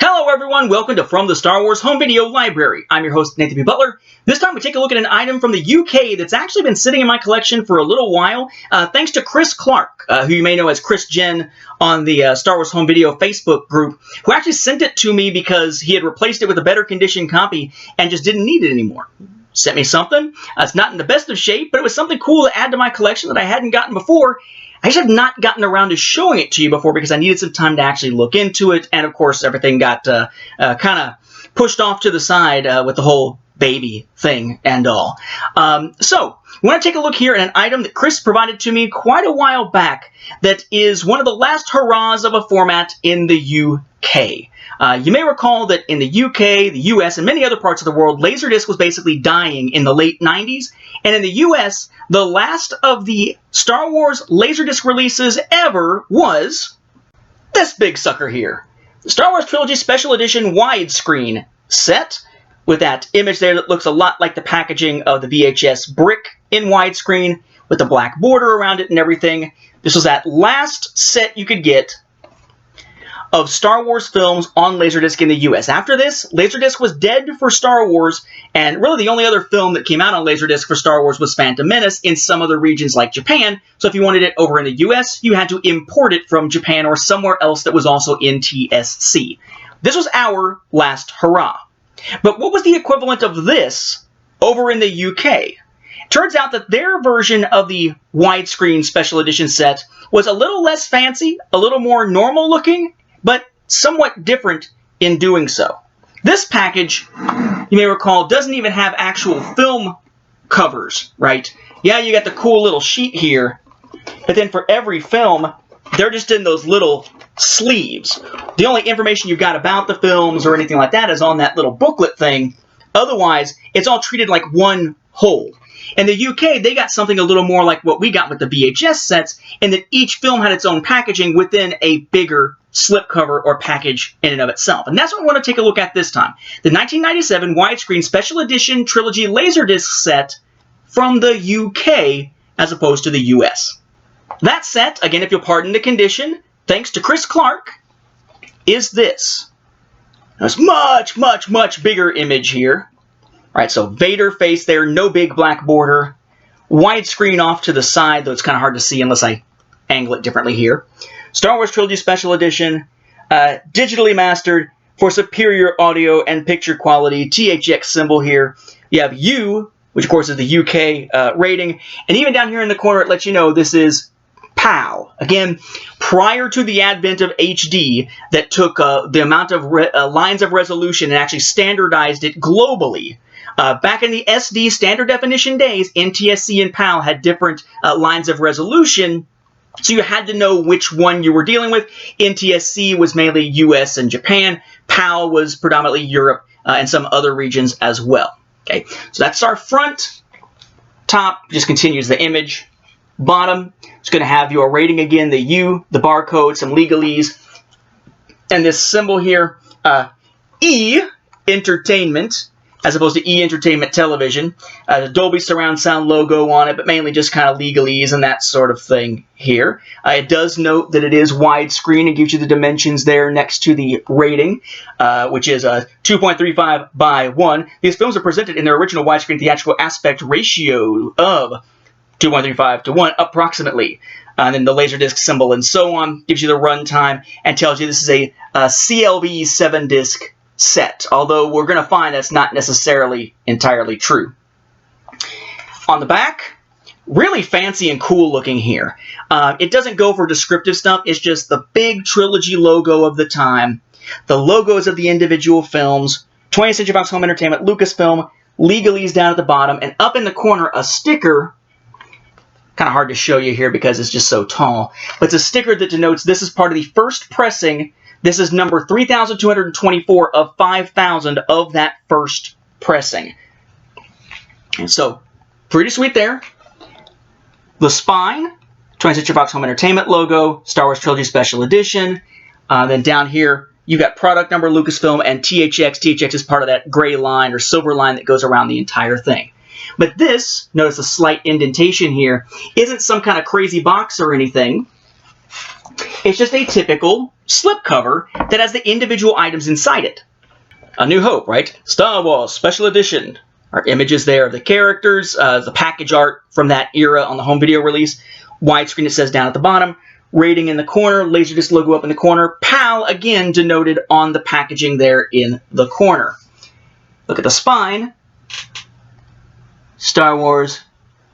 Hello everyone, welcome to From the Star Wars Home Video Library. I'm your host, Nathan B. Butler. This time we take a look at an item from the UK that's actually been sitting in my collection for a little while, thanks to Chris Clark, who you may know as Chris Gen on the Star Wars Home Video Facebook group, who actually sent it to me because he had replaced it with a better condition copy and just didn't need it anymore. Sent me something. It's not in the best of shape, but it was something cool to add to my collection that I hadn't gotten before. I just have not gotten around to showing it to you before because I needed some time to actually look into it, and of course everything got kind of pushed off to the side with the whole baby thing and all. So, we want to take a look here at an item that Chris provided to me quite a while back that is one of the last hurrahs of a format in the UK. You may recall that in the UK, the US, and many other parts of the world, LaserDisc was basically dying in the late 90s. And in the US, the last of the Star Wars LaserDisc releases ever was this big sucker here. The Star Wars Trilogy Special Edition Widescreen set with that image there that looks a lot like the packaging of the VHS brick in widescreen with the black border around it and everything. This was that last set you could get of Star Wars films on LaserDisc in the US. After this, LaserDisc was dead for Star Wars, and really the only other film that came out on LaserDisc for Star Wars was Phantom Menace in some other regions like Japan, so if you wanted it over in the US, you had to import it from Japan or somewhere else that was also NTSC. This was our last hurrah. But what was the equivalent of this over in the UK? Turns out that their version of the widescreen special edition set was a little less fancy, a little more normal looking, but somewhat different in doing so. This package, you may recall, doesn't even have actual film covers, right? Yeah, you got the cool little sheet here, but then for every film, they're just in those little sleeves. The only information you've got about the films or anything like that is on that little booklet thing. Otherwise, it's all treated like one whole. In the UK, they got something a little more like what we got with the VHS sets, in that each film had its own packaging within a bigger slipcover or package in and of itself. And that's what we want to take a look at this time. The 1997 widescreen Special Edition Trilogy LaserDisc set from the UK as opposed to the US. That set, again, if you'll pardon the condition, thanks to Chris Clark, is this. Now, it's much bigger image here. All right, so Vader face there, no big black border. Widescreen off to the side, though it's kind of hard to see unless I angle it differently here. Star Wars Trilogy Special Edition, digitally mastered for superior audio and picture quality. THX symbol here. You have U, which of course is the UK rating. And even down here in the corner, it lets you know this is PAL. Again, prior to the advent of HD that took the amount of lines of resolution and actually standardized it globally. Back in the SD standard definition days, NTSC and PAL had different lines of resolution, so you had to know which one you were dealing with. NTSC was mainly US and Japan. PAL was predominantly Europe and some other regions as well. Okay, so that's our front. Top just continues the image. Bottom, it's going to have your rating again, the U, the barcode, some legalese, and this symbol here, E Entertainment, as opposed to E Entertainment Television. The Dolby Surround Sound logo on it, but mainly just kind of legalese and that sort of thing here. It does note that it is widescreen and gives you the dimensions there next to the rating, which is 2.35 by 1. These films are presented in their original widescreen theatrical aspect ratio of 2.35 to 1, approximately. And then the LaserDisc symbol and so on gives you the runtime and tells you this is a CLV 7-disc set, although we're going to find that's not necessarily entirely true. On the back, really fancy and cool looking here. It doesn't go for descriptive stuff, it's just the big Trilogy logo of the time, the logos of the individual films, 20th Century Fox Home Entertainment, Lucasfilm, legalese down at the bottom, and up in the corner a sticker. Kind of hard to show you here because it's just so tall, but it's a sticker that denotes this is part of the first pressing. This is number 3,224 of 5,000 of that first pressing. And so, pretty sweet there. The spine, 20th Century Fox Home Entertainment logo, Star Wars Trilogy Special Edition. Then down here, you got product number, Lucasfilm, and THX. THX is part of that gray line or silver line that goes around the entire thing. But this, notice a slight indentation here, isn't some kind of crazy box or anything. It's just a typical slipcover that has the individual items inside it. A New Hope, right? Star Wars Special Edition. Our images there of the characters, the package art from that era on the home video release. Widescreen, it says down at the bottom. Rating in the corner, LaserDisc logo up in the corner. PAL, again, denoted on the packaging there in the corner. Look at the spine. Star Wars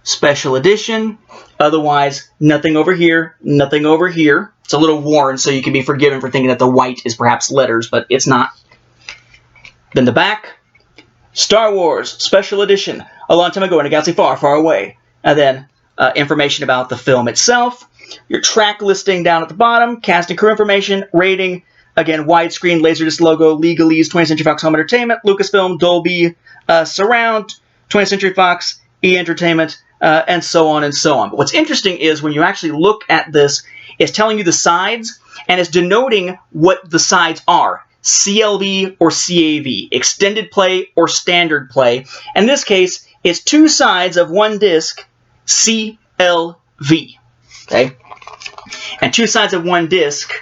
Special Edition. Otherwise, nothing over here, nothing over here. It's a little worn, so you can be forgiven for thinking that the white is perhaps letters, but it's not. Then the back. Star Wars Special Edition. A long time ago in a galaxy far, far away. And then information about the film itself. Your track listing down at the bottom. Cast and crew information. Rating. Again, widescreen, LaserDisc logo, legalese, 20th Century Fox Home Entertainment, Lucasfilm, Dolby, Surround, 20th Century Fox, E-Entertainment, and so on and so on. But what's interesting is when you actually look at this, it's telling you the sides, and it's denoting what the sides are. CLV or CAV, extended play or standard play. In this case, it's two sides of one disc, CLV. Okay? And two sides of one disc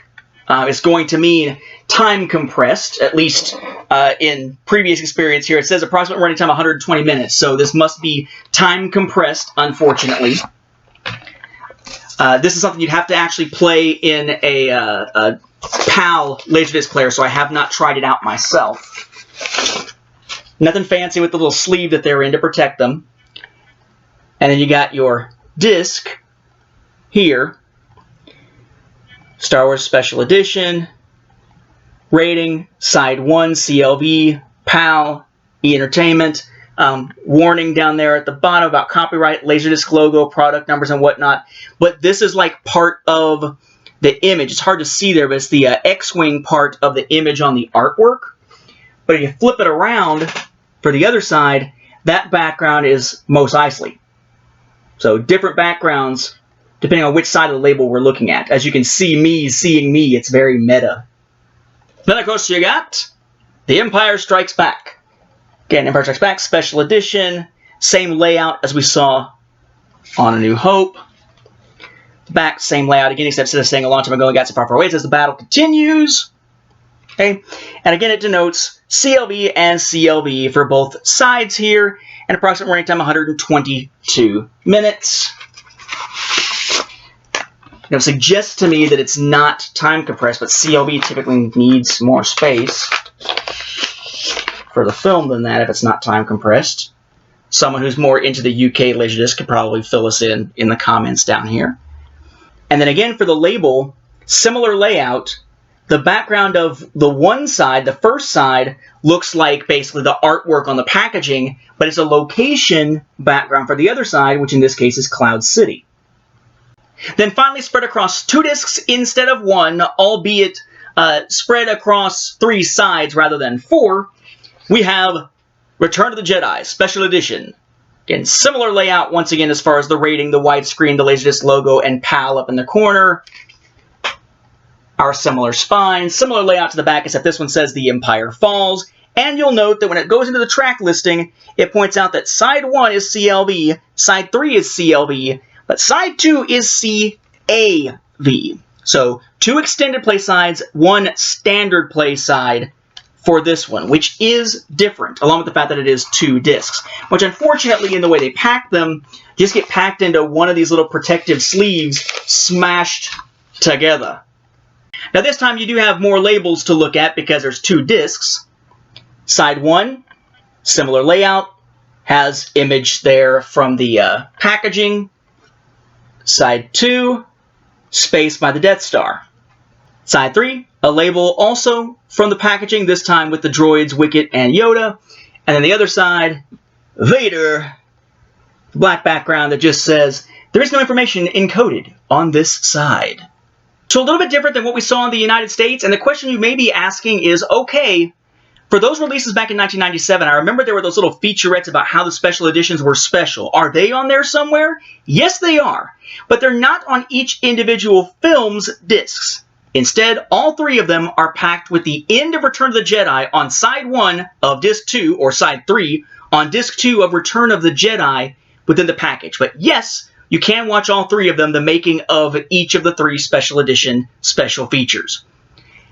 is going to mean time compressed, at least in previous experience here. It says approximate running time 120 minutes, so this must be time compressed, unfortunately. This is something you'd have to actually play in a PAL LaserDisc player, so I have not tried it out myself. Nothing fancy with the little sleeve that they're in to protect them. And then you got your disc here. Star Wars Special Edition. Rating, Side 1, CLV, PAL, E-Entertainment. Warning down there at the bottom about copyright, LaserDisc logo, product numbers, and whatnot. But this is like part of the image. It's hard to see there, but it's the X-Wing part of the image on the artwork. But if you flip it around for the other side, that background is Mos Eisley. So different backgrounds depending on which side of the label we're looking at. As you can see me seeing me, it's very meta. Then, of course, you got The Empire Strikes Back. Again, Empire Strikes Back, Special Edition. Same layout as we saw on A New Hope. Back, same layout again, except instead of saying a long time ago in Galaxy Far, Far Away, it says the battle continues. Okay, and again, it denotes CLV and CLV for both sides here, and approximate running time 122 minutes. Now, it suggests to me that it's not time compressed, but CLV typically needs more space for the film than that if it's not time compressed. Someone who's more into the UK LaserDisc could probably fill us in the comments down here. And then again, for the label, similar layout. The background of the one side, the first side, looks like basically the artwork on the packaging, but it's a location background for the other side, which in this case is Cloud City. Then finally spread across two discs instead of one, albeit spread across three sides rather than four, we have Return of the Jedi, Special Edition. Again, similar layout once again as far as the rating, the widescreen, the LaserDisc logo, and PAL up in the corner. Our similar spine, similar layout to the back, except this one says The Empire Falls. And you'll note that when it goes into the track listing, it points out that Side 1 is CLV, Side 3 is CLV, but Side 2 is CAV. So, two extended play sides, one standard play side for this one, which is different, along with the fact that it is two discs, which unfortunately, in the way they pack them, just get packed into one of these little protective sleeves smashed together. Now this time you do have more labels to look at because there's two discs. Side 1, similar layout, has image there from the packaging. Side 2, space by the Death Star. Side 3, a label also from the packaging, this time with the droids, Wicket, and Yoda. And then the other side, Vader, black background that just says, there is no information encoded on this side. So a little bit different than what we saw in the United States, and the question you may be asking is, okay, for those releases back in 1997, I remember there were those little featurettes about how the special editions were special. Are they on there somewhere? Yes, they are. But they're not on each individual film's discs. Instead, all three of them are packed with the end of Return of the Jedi on Side 1 of Disc 2, or Side 3 on Disc 2 of Return of the Jedi within the package. But yes, you can watch all 3 of them, the making of each of the 3 special edition special features.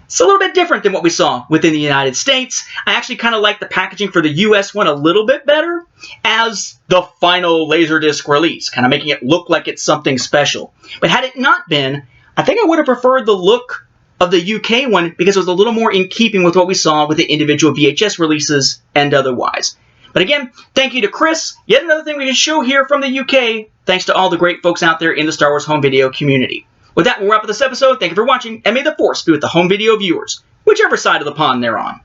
It's a little bit different than what we saw within the United States. I actually kind of like the packaging for the US one a little bit better as the final LaserDisc release, kind of making it look like it's something special. But had it not been, I think I would have preferred the look of the UK one because it was a little more in keeping with what we saw with the individual VHS releases and otherwise. But again, thank you to Chris. Yet another thing we can show here from the UK, thanks to all the great folks out there in the Star Wars home video community. With that, we'll wrap up this episode. Thank you for watching, and may the Force be with the home video viewers, whichever side of the pond they're on.